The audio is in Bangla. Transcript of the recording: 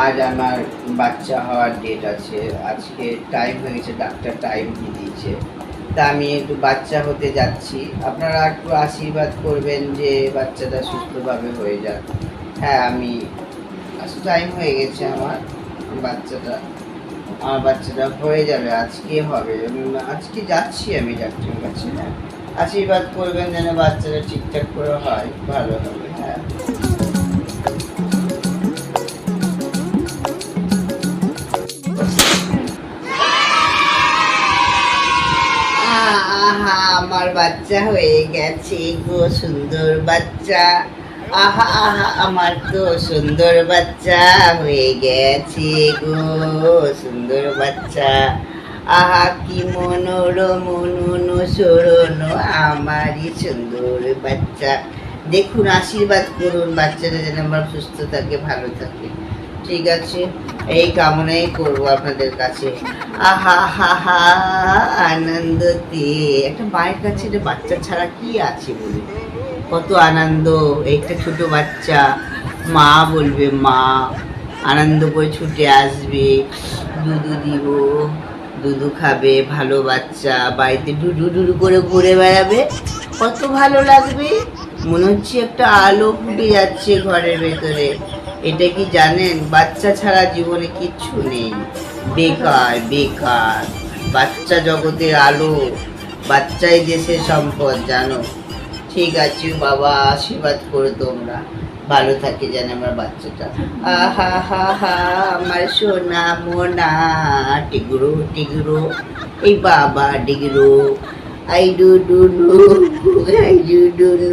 আজ আমার বাচ্চা হওয়ার ডেট আছে। আজকে টাইম হয়ে গেছে, ডাক্তার টাইম দিয়ে দিয়েছে। তা আমি একটু বাচ্চা হতে যাচ্ছি। আপনারা একটু আশীর্বাদ করবেন যে বাচ্চাটা সুস্থভাবে হয়ে যাক। হ্যাঁ, আমি টাইম হয়ে গেছে আমার বাচ্চাটা হয়ে যাবে, আজকে হবে। আজকে যাচ্ছি আমি ডাক্তারের কাছে। হ্যাঁ, আশীর্বাদ করবেন যেন বাচ্চাটা ঠিকঠাক করে হয়, ভালো হবে। হ্যাঁ, আহা, আমার বাচ্চা হয়ে গেছে গো, সুন্দর বাচ্চা। আহা আহা, আমার তো সুন্দর বাচ্চা হয়ে গেছে গো, সুন্দর বাচ্চা। আহা, কি মনোরম অনুসরণ আমারই সুন্দর বাচ্চা। দেখুন, আশীর্বাদ করুন বাচ্চাটা যেন আমার সুস্থ থাকে, ভালো থাকে। ঠিক আছে, এই কামনাই করবো আপনাদের কাছে। আহা হা হা, আনন্দতে একটা মায়ের কাছে বাচ্চা ছাড়া কি আছে বলে, কত আনন্দ। একটা ছোট বাচ্চা মা বলবে, মা আনন্দ করে ছুটে আসবে, দুধু দিব, দুধু খাবে। ভালো বাচ্চা বাড়িতে ডুডু ডুডু করে ঘুরে বেড়াবে, কত ভালো লাগবে। মনে হচ্ছে একটা আলো ফুটে যাচ্ছে ঘরের ভেতরে। এটা কি জানেন, বাচ্চা ছাড়া জীবনে কিচ্ছু নেই, বেকার বেকার। বাচ্চা জগতের আলো, বাচ্চাই দেশের সম্পদ, জানো। ঠিক আছে বাবা, আশীর্বাদ করো তোমরা, ভালো থাকে যেন আমার বাচ্চাটা। আহা হা হা, আমার সোনা মোনা টিগরো টিগরো, এই বাবা ডিগরো, I do do do, I do do do.